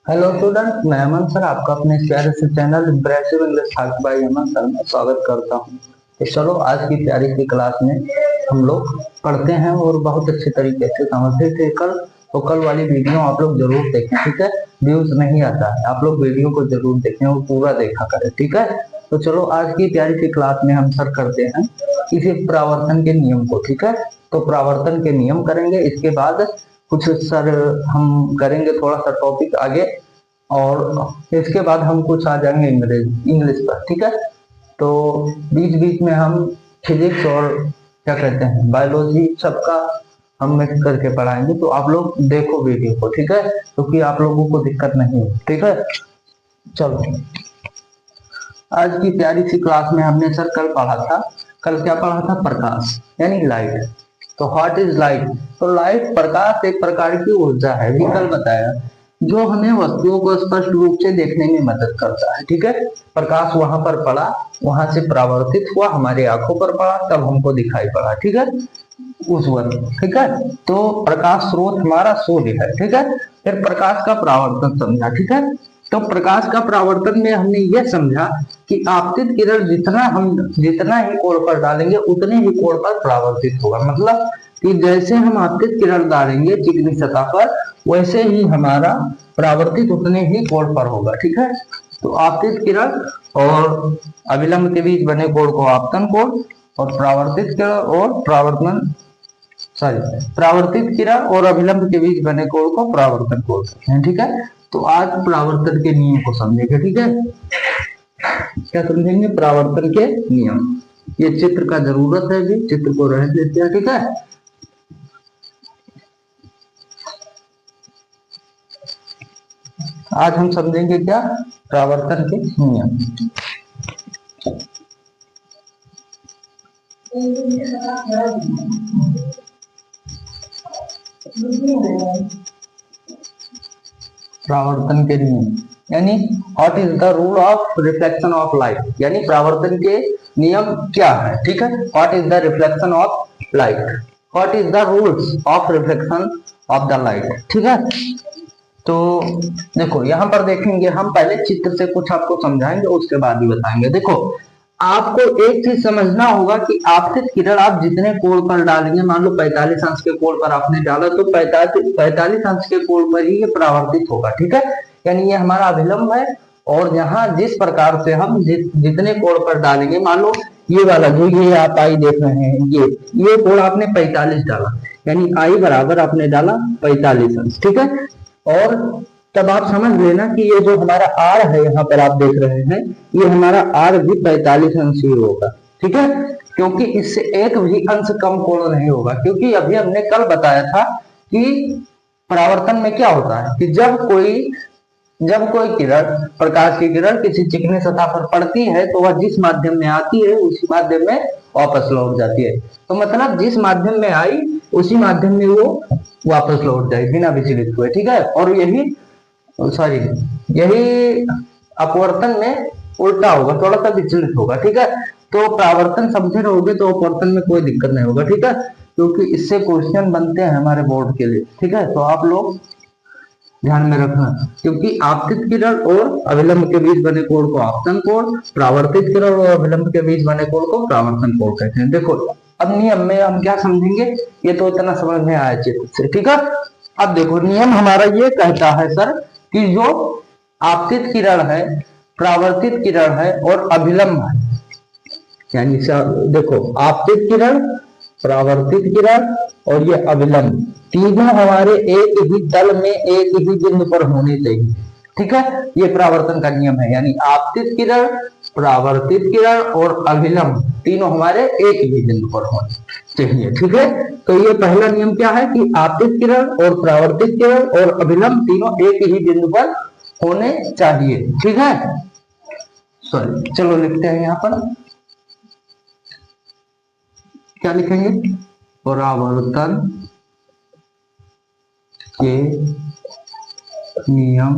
Hello student, मैं अमन sir आपका अपने इस प्यारे से channel impressive English talk bye अमन सर में स्वागत करता हूं। तो चलो आज की प्यारी सी क्लास में हम लोग पढ़ते हैं और बहुत अच्छे तरीके से समझते थे कल। तो कल वाली वीडियो आप लोग जरूर देखें, ठीक है। व्यूज नहीं आता है, आप लोग वीडियो को जरूर देखें और पूरा देखा करें, ठीक है। तो चलो आज की प्यारी सी क्लास में हम सर करते हैं किसी प्रावर्तन के नियम को, ठीक है। तो प्रावर्तन के नियम करेंगे, इसके बाद कुछ सर हम करेंगे थोड़ा सा टॉपिक आगे, और इसके बाद हम कुछ आ जाएंगे इंग्लिश पर, ठीक है। तो बीच बीच में हम फिजिक्स और क्या कहते हैं बायोलॉजी सबका हम मिक्स करके पढ़ाएंगे। तो आप लोग देखो वीडियो को, ठीक है, क्योंकि आप लोगों को दिक्कत नहीं हो, ठीक है। चलो आज की प्यारी सी क्लास में हमने सर कल पढ़ा था, कल क्या पढ़ा था? प्रकाश यानी लाइट। तो व्हाट इज लाइट? तो लाइट प्रकाश एक प्रकार की ऊर्जा है, भी कल बताया, जो हमें वस्तुओं को स्पष्ट रूप से देखने में मदद करता है, ठीक है। प्रकाश वहां पर पड़ा, वहां से परावर्तित हुआ, हमारे आंखों पर पड़ा, तब हमको दिखाई पड़ा, ठीक है, उस वक्त, ठीक है। तो प्रकाश स्रोत हमारा सूर्य है, ठीक है। फिर प्रकाश का परावर्तन समझा, ठीक है। तो प्रकाश का परावर्तन में हमने यह समझा कि आपतित किरण जितना ही कोण पर डालेंगे उतने ही कोण पर परावर्तित होगा। मतलब कि जैसे हम आपतित किरण डालेंगे चिकनी सतह पर, वैसे ही हमारा परावर्तित उतने ही कोण पर होगा, ठीक है। तो आपतित किरण और अभिलंब के बीच बने कोण को आपतन कोण, और परावर्तित किरण और परावर्तित किरण और अभिलंब के बीच बने कोण को परावर्तन कोण कहते हैं, ठीक है। तो आज परावर्तन के नियम को समझेंगे, ठीक है। क्या समझेंगे? परावर्तन के नियम। ये चित्र का जरूरत है, भी चित्र को रहने देते हैं, ठीक है। आज हम समझेंगे क्या? परावर्तन के नियम। परावर्तन के नियम यानी what is the rule of reflection of light, यानी परावर्तन के नियम क्या है, ठीक है। What is the reflection of light, what is the rules of reflection of the light, ठीक है। तो देखो यहाँ पर देखेंगे, हम पहले चित्र से कुछ आपको समझाएंगे, उसके बाद ही बताएंगे। देखो आपको एक चीज समझना होगा कि आपतित किरण आप जितने कोण पर डालेंगे, मान लो 45 अंश के कोण पर आपने डाला, तो 45 अंश के कोण पर ही ये परावर्तित होगा, ठीक है। यानी ये हमारा अभिलंब है, और यहाँ जिस प्रकार से हम जितने कोण पर डालेंगे, मान लो ये वाला जो ये आप आई देख रहे हैं, ये कोण आपने 45 डाला, यानी आई बराबर आपने डाला 45 अंश, ठीक है। और तब आप समझ लेना कि ये जो हमारा आर है, यहाँ पर आप देख रहे हैं, ये हमारा आर भी 45 अंश ही होगा, ठीक है। क्योंकि इससे एक भी अंश कम कोण नहीं होगा, क्योंकि अभी हमने कल बताया था कि परावर्तन में क्या होता है कि जब कोई किरण, प्रकाश की किरण किसी चिकनी सतह पर पड़ती है, तो वह जिस माध्यम में आती है उसी माध्यम में वापस लौट जाती है। तो मतलब जिस माध्यम में आई उसी माध्यम में वो वापस लौट जाए बिना विचलित हुए, ठीक है। और यही अपवर्तन में उल्टा होगा, थोड़ा सा विचलित होगा, ठीक है। तो परावर्तन समझे रहोगे तो अपवर्तन में कोई दिक्कत नहीं होगा, ठीक है, क्योंकि इससे क्वेश्चन बनते हैं हमारे बोर्ड के लिए, ठीक है। तो आप लोग ध्यान में रखना, क्योंकि आपतित किरण और अभिलंब के बीच बने कोण को आपतन कोण, परावर्तित किरण और अभिलंब के बीच बने कोण को परावर्तन कोण कहते हैं। देखो अब नियम में हम क्या समझेंगे, ये तो इतना समझ में आया चित्र से, ठीक है। अब देखो नियम हमारा ये कहता है सर कि जो आपतित किरण है, परावर्तित किरण है और अभिलंब है, यानी देखो आपतित किरण, परावर्तित किरण और ये अभिलंब, तीनों हमारे एक ही तल में एक ही बिंदु पर होने चाहिए, ठीक है। ये परावर्तन का नियम है, यानी आपतित किरण, परावर्तित किरण और अभिलंब तीनों हमारे एक ही बिंदु पर होने चाहिए, ठीक है। तो ये पहला नियम क्या है कि आपतित किरण और परावर्तित किरण और अभिलंब तीनों एक ही बिंदु पर होने चाहिए, ठीक है। सॉरी, चलो लिखते हैं यहाँ पर, क्या लिखेंगे? परावर्तन के नियम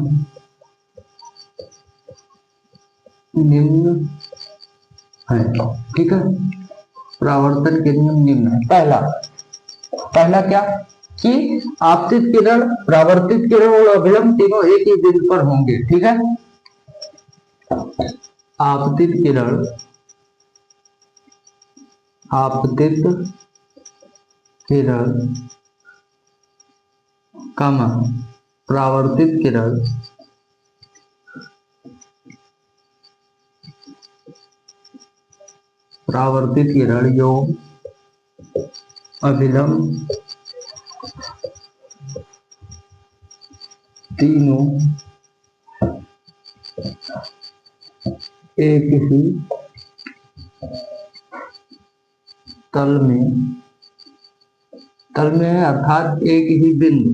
निम्न है, ठीक है। परावर्तन के नियम निम्न है। पहला क्या? कि आपतित किरण, परावर्तित किरण और अभिलंब तीनों एक ही बिंदु पर होंगे। ठीक है, आपतित किरण, आपतित किरण कमा परावर्तित किरण, परावर्तित किरण योग अभिलंब तीनों एक ही तल में अर्थात एक ही बिंदु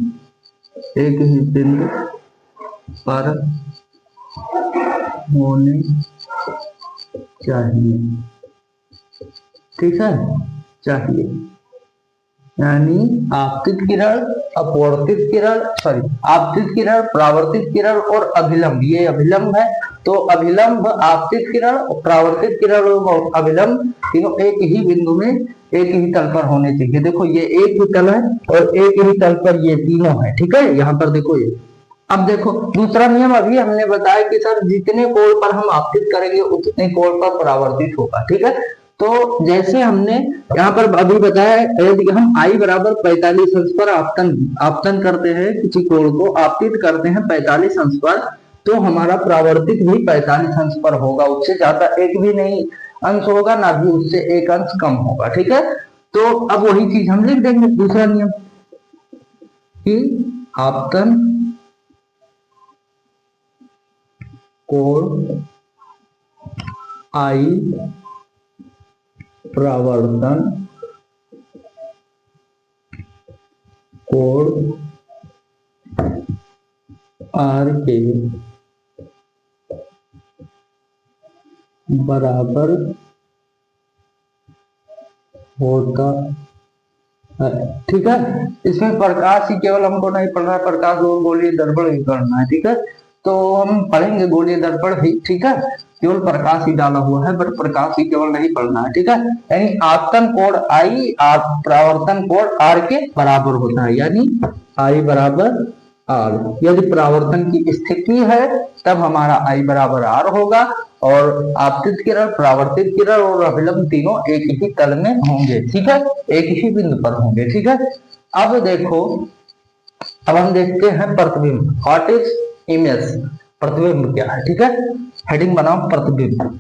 पर होने चाहिए। ठीक है, चाहिए यानी आपतित किरण, अपवर्तित किरण, आपतित किरण, परावर्तित किरण और अभिलंब, ये अभिलंब है। तो अभिलंब, आपतित किरण, परावर्तित किरण और अभिलंब तीनों एक ही बिंदु में एक ही तल पर होने चाहिए। देखो ये एक ही तल है और एक ही तल पर ये तीनों है। ठीक है, यहाँ पर देखो ये। अब देखो दूसरा नियम अभी हमने बताया कि सर जितने कोण पर हम आपतित करेंगे उतने कोण पर परावर्तित होगा। ठीक है, तो जैसे हमने यहाँ पर अभी बताया, यदि हम I बराबर 45 अंश पर आपतन करते हैं, किसी कोण को आपतित करते हैं 45 अंश पर, तो हमारा परावर्तित भी 45 अंश पर होगा। उससे ज्यादा एक भी नहीं अंश होगा, ना भी उससे एक अंश कम होगा। ठीक है, तो अब वही चीज हम लिख देंगे दूसरा नियम कि आपतन कोण I परावर्तन कोण R के बराबर होता है। ठीक है, इसमें प्रकाश ही केवल हमको नहीं पढ़ना है, प्रकाश और गोलीय दर्पण भी करना है। ठीक है, तो हम पढ़ेंगे गोलीय दर्पण ही। ठीक है, केवल प्रकाश ही डाला हुआ है, बट प्रकाश ही केवल नहीं पढ़ना है। ठीक है, यानी आपतन कोण I परावर्तन कोण R के बराबर होता है, यानी I बराबर R। यदि परावर्तन की स्थिति है तब हमारा I बराबर R होगा और आपतित किरण, परावर्तित किरण और अभिलंब तीनों एक ही तल में होंगे। ठीक है, एक ही बिंदु पर होंगे। ठीक है, अब देखो, अब हम देखते हैं प्रतिबिंब। व्हाट इज इमेज, प्रतिबिंब क्या है। ठीक है, हेडिंग बनाओ प्रतिबिंब।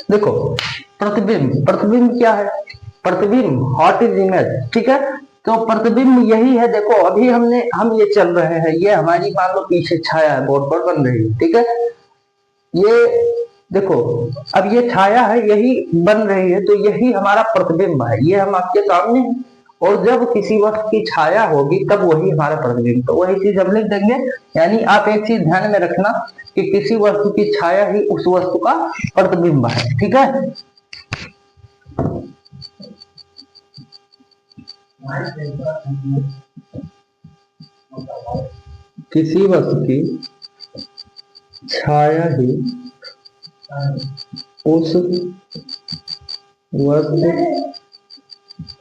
देखो प्रतिबिंब क्या है, प्रतिबिंब व्हाट इज इमेज। ठीक है, तो प्रतिबिंब यही है। देखो अभी हम ये चल रहे हैं, ये हमारी मान लो पीछे छाया है, बोर्ड पर बन रही है। ठीक है, ये देखो अब ये छाया है, यही बन रही है, तो यही हमारा प्रतिबिंब है। ये हम आपके सामने है और जब किसी वस्तु की छाया होगी तब वही हमारा प्रतिबिंब, तो वही चीज हम लिख देंगे। यानी आप एक चीज ध्यान में रखना कि किसी वस्तु की छाया ही उस वस्तु का प्रतिबिंब है। ठीक है, किसी वस्तु की छाया ही उस वस्तु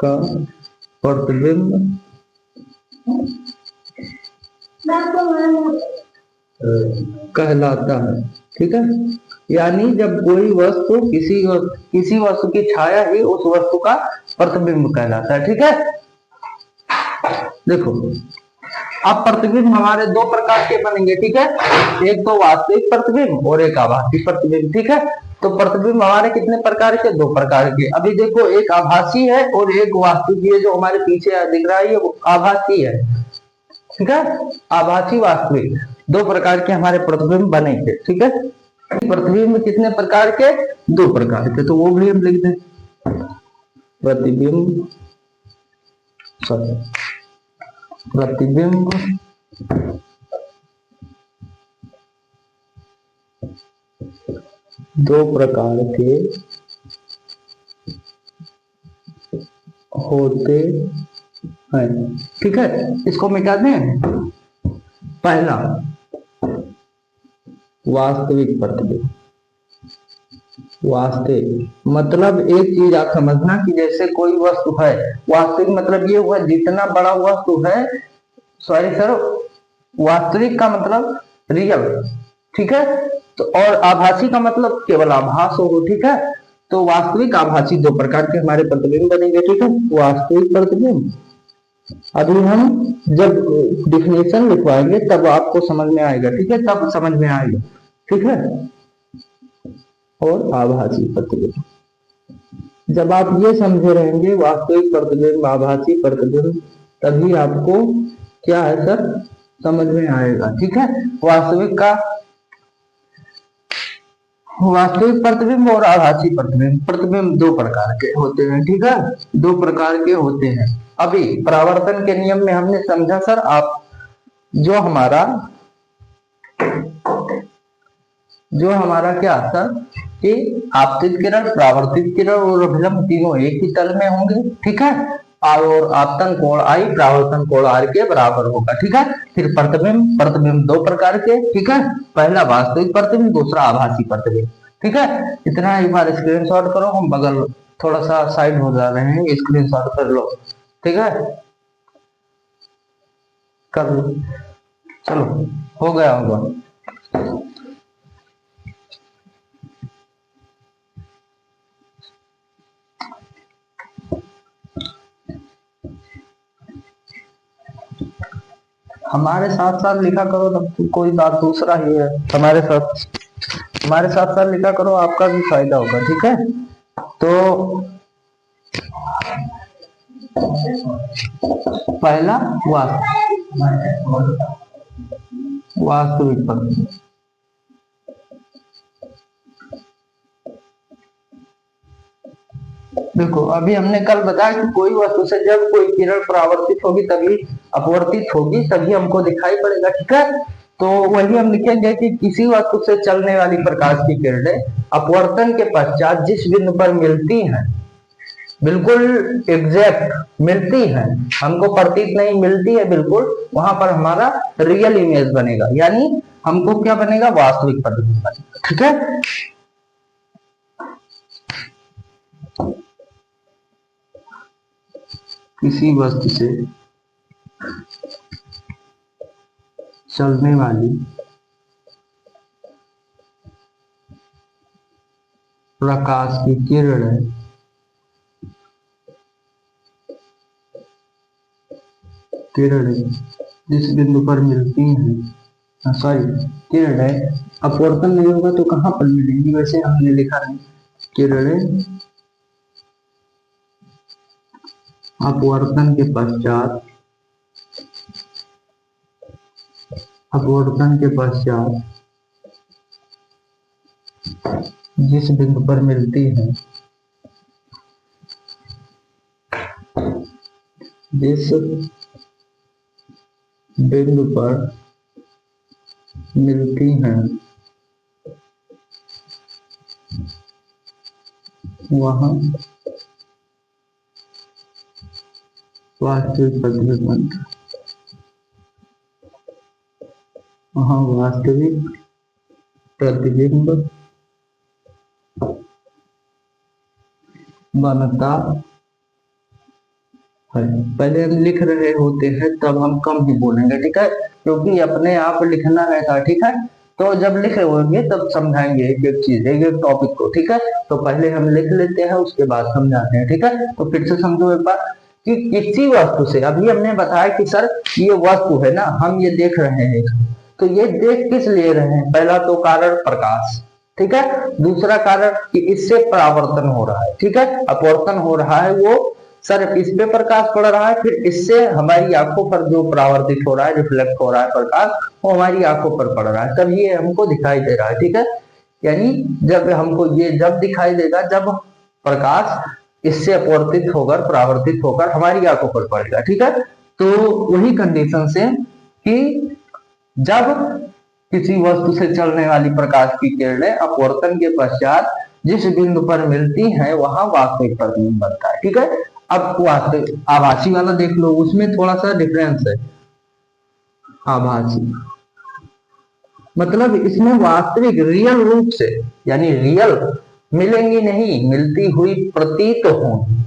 का प्रतिबिंब कहलाता है। ठीक है, यानी जब कोई वस्तु किसी वस्तु की छाया ही उस वस्तु का प्रतिबिंब कहलाता है। ठीक है, देखो अब प्रतिबिंब हमारे दो प्रकार के बनेंगे। ठीक है, एक तो वास्तविक प्रतिबिंब और एक आभासी प्रतिबिंब। ठीक है, तो प्रतिबिंब हमारे कितने प्रकार के, दो प्रकार के। अभी देखो एक आभासी है और एक वास्तविक है, जो हमारे पीछे दिख रहा है वो आभासी है। ठीक है, आभासी वास्तविक दो प्रकार के हमारे प्रतिबिंब बनेंगे। ठीक है, प्रतिबिंब कितने प्रकार के, दो प्रकार के, तो वो भी हम लिख दें। प्रतिबिंब दो प्रकार के होते हैं। ठीक है, इसको मिटा दें। पहला वास्तविक प्रतिबिंब, वास्तविक मतलब एक चीज आप समझना कि जैसे कोई वस्तु है, वास्तविक मतलब ये हुआ जितना बड़ा वस्तु है, सॉरी सर, वास्तविक का मतलब रियल, ठीक है। तो और आभासी का मतलब केवल आभास हो, ठीक है। तो वास्तविक आभासी दो प्रकार के हमारे प्रतिबिंब बनेंगे, ठीक है। वास्तविक प्रतिबिंब, अभी हम जब डिफिनेशन लिखवाएंगे तब आपको समझ में आएगा, ठीक है, तब समझ में आएगा, ठीक है। और आभासी प्रतिबिंब, जब आप ये समझे रहेंगे वास्तविक प्रतिबिंब आभासी प्रतिबिंब, तभी आपको क्या है सर समझ में आएगा, ठीक है। वास्तविक प्रतिबिंब और आभासी प्रतिबिंब, प्रतिबिंब दो प्रकार के होते हैं, ठीक है, दो प्रकार के होते हैं। अभी परावर्तन के नियम में हमने समझा सर, आप जो हमारा क्या सर कि आपतित किरण, परावर्तित किरण और अभिलंब तीनों एक ही तल में होंगे, ठीक है। और आपतन कोण आई परावर्तन कोण आर के बराबर होगा, ठीक है। फिर प्रतिबिंब दो प्रकार के, ठीक है। पहला वास्तविक प्रतिबिंब, दूसरा आभासी प्रतिबिंब, ठीक है। इतना एक बार स्क्रीनशॉट करो, हम बगल थोड़ा सा साइड हो जा रहे हैं, स्क्रीनशॉट कर लो, ठीक है, कर लो, चलो हो गया होगा। हमारे साथ साथ लिखा करो, तब कोई बात दूसरा ही है, हमारे साथ साथ लिखा करो, आपका भी फायदा होगा, ठीक है। तो पहला वास्तविक प्रतिबिंब, देखो अभी हमने कल बताया कि कोई वस्तु से जब कोई किरण परावर्तित होगी तभी अपवर्तित होगी, तभी हमको दिखाई पड़ेगा, ठीक है। तो वही हम लिखेंगे कि किसी वस्तु से चलने वाली प्रकाश की किरणें अपवर्तन के पश्चात जिस बिंदु पर मिलती हैं, बिल्कुल एग्जैक्ट मिलती हैं, हमको प्रतीत नहीं, मिलती है बिल्कुल, वहां पर हमारा रियल इमेज बनेगा, यानी हमको क्या बनेगा, वास्तविक प्रतिबिंब बनेगा, ठीक है। किसी वस्तु से चलने वाली प्रकाश की किरणें जिस बिंदु पर मिलती हैं, सॉरी किरणें अपवर्तन नहीं होगा तो कहां पर मिलेंगी, वैसे हमने लिखा है किरणें अपवर्तन के पश्चात जिस बिंदु पर मिलती हैं, जिस बिंदु पर मिलती हैं वहां वास्तविक प्रतिबिंब बनता है, वहां वास्तविक प्रतिबिंब बनता है। पहले हम लिख रहे होते हैं तब हम कम ही बोलेंगे, ठीक है, क्योंकि अपने आप लिखना रहता है, ठीक है। तो जब लिख रहे होंगे तब समझाएंगे एक एक चीज, एक एक टॉपिक को, ठीक है। तो पहले हम लिख लेते हैं, उसके बाद समझाते हैं, ठीक है। तो फिर से समझो एक बार कि किसी वस्तु से, अभी हमने बताया कि सर ये वस्तु है ना, हम ये देख रहे हैं, तो ये देख किस लिए रहे हैं, पहला तो कारण प्रकाश, ठीक है। दूसरा कारण कि इससे परावर्तन हो रहा है, ठीक है, अपवर्तन हो रहा है, वो सर इस पे प्रकाश पड़ रहा है, फिर इससे हमारी आंखों पर जो परावर्तित हो रहा है, रिफ्लेक्ट हो रहा है प्रकाश, वो हमारी आंखों पर पड़ रहा है, तब ये हमको दिखाई दे रहा है, ठीक है। यानी जब हमको ये जब दिखाई देगा, जब प्रकाश इससे अपवर्तित होकर परावर्तित होकर हमारी आंखों पर पड़ेगा, ठीक है। तो वही कंडीशन से कि जब किसी वस्तु से चलने वाली प्रकाश की किरणें अपवर्तन के पश्चात जिस बिंदु पर मिलती हैं वहां वास्तविक प्रतिबिंब बनता है, ठीक है। अब वास्तविक आभासी वाला देख लो, उसमें थोड़ा सा डिफरेंस है। आभासी मतलब इसमें वास्तविक रियल रूप से, यानी रियल मिलेंगी नहीं, मिलती हुई प्रतीत होंगी,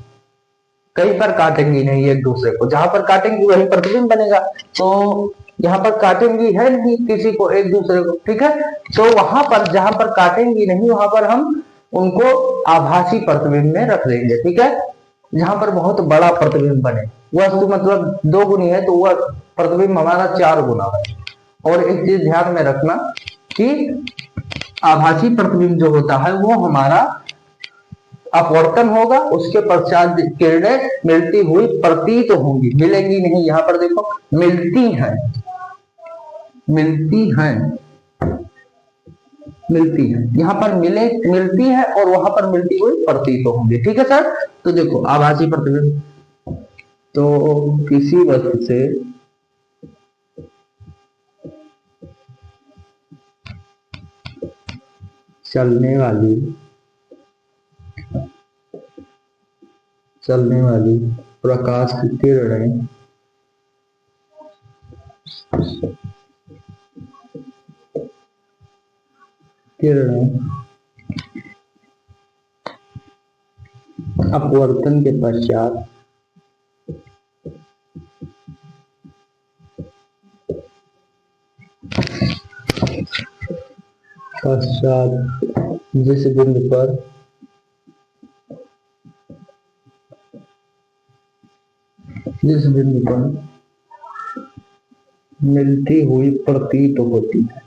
कहीं पर काटेंगी नहीं एक दूसरे को, जहां पर काटेंगी वहीं प्रतिबिंब बनेगा, तो यहाँ पर काटेंगी है नहीं किसी को एक दूसरे को, ठीक है। तो वहां पर जहां पर काटेंगी नहीं वहां पर हम उनको आभासी प्रतिबिंब में रख देंगे, ठीक है। जहां पर बहुत बड़ा प्रतिबिंब बने, वस्तु मतलब 2 गुनी है तो वह प्रतिबिंब हमारा 4 गुना है। और एक चीज ध्यान में रखना कि आभासी प्रतिबिंब जो होता है वो हमारा अपवर्तन होगा, उसके पश्चात किरणें मिलती हुई प्रतीत होंगी, मिलेंगी नहीं। यहाँ पर देखो मिलती हैं, मिलती हैं, मिलती है, यहाँ पर मिलती है और वहां पर मिलती हुई प्रतीत होंगी, ठीक है सर। तो देखो आभासी प्रतिबिंब, तो किसी वस्तु से चलने वाली प्रकाश की किरणें अपवर्तन के पश्चात जिस बिंदु पर मिलती हुई प्रतीत होती है,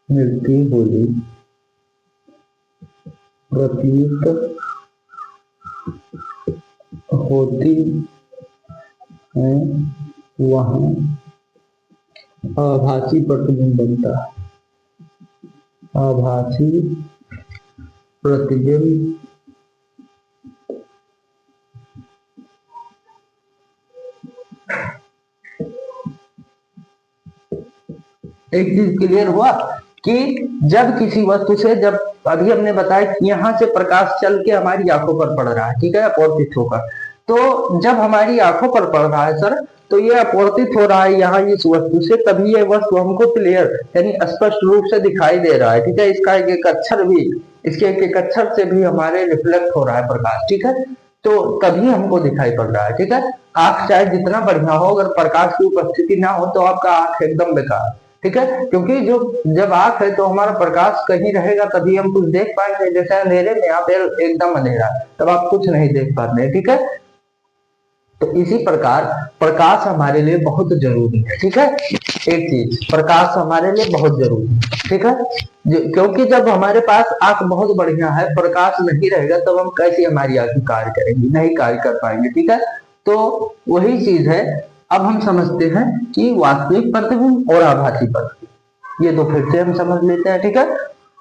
मिलती हुई प्रतीत होती है वहां आभासी प्रतिबिंब बनता है, आभासी प्रतिबिंब एक चीज क्लियर हुआ कि जब किसी वस्तु से, जब अभी हमने बताया कि यहां से प्रकाश चल के हमारी आंखों पर पड़ रहा है, ठीक है, अपवर्तित होकर, तो जब हमारी आंखों पर पड़ रहा है सर, तो ये अपवर्तित हो रहा है यहाँ इस वस्तु से, तभी ये वस्तु हमको क्लियर यानी स्पष्ट रूप से दिखाई दे रहा है, ठीक है। इसका एक एक अक्षर भी, इसके एक एक अक्षर से भी हमारे रिफ्लेक्ट हो रहा है प्रकाश, ठीक है, तो तभी हमको दिखाई पड़ रहा है, ठीक है। आंख चाहे जितना बढ़िया हो, अगर प्रकाश की उपस्थिति ना हो तो आपका आंख एकदम बेकार, ठीक है, क्योंकि जो जब आंख है तो हमारा प्रकाश कहीं रहेगा तभी हम कुछ देख पाएंगे, जैसे अंधेरे में आप एकदम अंधेरा तब आप कुछ नहीं देख पाते, ठीक है। तो इसी प्रकार प्रकाश हमारे लिए बहुत जरूरी है, ठीक है। एक चीज, प्रकाश हमारे लिए बहुत जरूरी है, ठीक है, क्योंकि जब हमारे पास आंख बहुत बढ़िया है, प्रकाश नहीं रहेगा तब हम कैसे हमारी आंख कार्य करेंगी, नहीं कार्य कर पाएंगे, ठीक है। तो वही चीज है, अब हम समझते हैं कि वास्तविक प्रतिबिंब और आभासी प्रतिबिंब, ये दो फिर से हम समझ लेते हैं, ठीक है।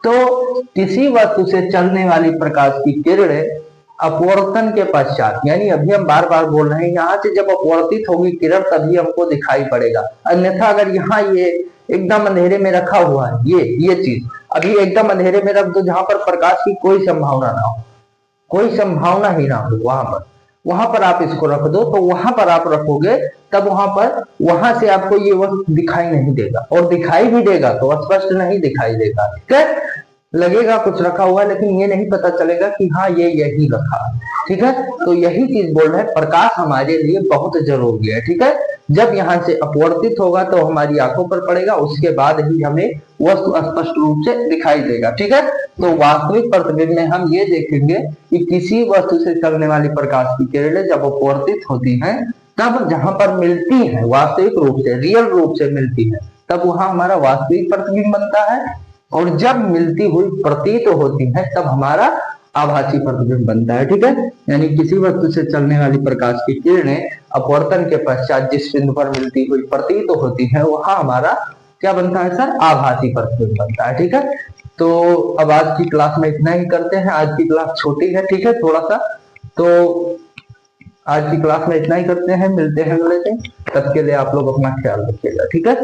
तो किसी वस्तु से चलने वाली प्रकाश की किरणें अपवर्तन के पश्चात, यानी अभी हम बार बार बोल रहे हैं, यहाँ से जब अपवर्तित होगी किरण तभी हमको दिखाई पड़ेगा, अन्यथा अगर यहाँ ये एकदम अंधेरे में रखा हुआ है, ये चीज अभी एकदम अंधेरे में रख दो जहां पर प्रकाश की कोई संभावना ना हो, कोई संभावना ही ना हो, वहां पर आप इसको रख दो, तो वहां पर आप रखोगे तब वहां से आपको ये वस्तु दिखाई नहीं देगा, और दिखाई भी देगा तो स्पष्ट नहीं दिखाई देगा, ठीक है। लगेगा कुछ रखा हुआ है लेकिन ये नहीं पता चलेगा कि हाँ ये यही रखा है, ठीक है। तो यही चीज बोल रहे हैं, प्रकाश हमारे लिए बहुत जरूरी है, ठीक है। जब यहाँ से अपवर्तित होगा तो हमारी आंखों पर पड़ेगा, उसके बाद ही हमें वस्तु स्पष्ट रूप से दिखाई देगा, ठीक है। तो वास्तविक प्रतिबिंब में हम ये देखेंगे कि किसी वस्तु से चलने वाली प्रकाश की किरणें जब अपवर्तित होती हैं, तब जहां पर मिलती है वास्तविक रूप से, रियल रूप से मिलती है, तब वहां हमारा वास्तविक प्रतिबिंब बनता है, और जब मिलती हुई प्रतीत होती है तब हमारा आभासी प्रतिबिंब बनता है, ठीक है। यानी किसी वस्तु से चलने वाली प्रकाश की किरणें अपवर्तन के पश्चात जिस बिंदु पर मिलती हुई प्रतीत होती है वहां हमारा क्या बनता है सर, आभासी प्रतिबिंब बनता है, ठीक है। तो अब आज की क्लास में इतना ही करते हैं, आज की क्लास छोटी है, ठीक है, थोड़ा सा, तो आज की क्लास में इतना ही करते हैं, मिलते हैं अगले दिन, तब के लिए आप लोग अपना ख्याल रखिएगा, ठीक है।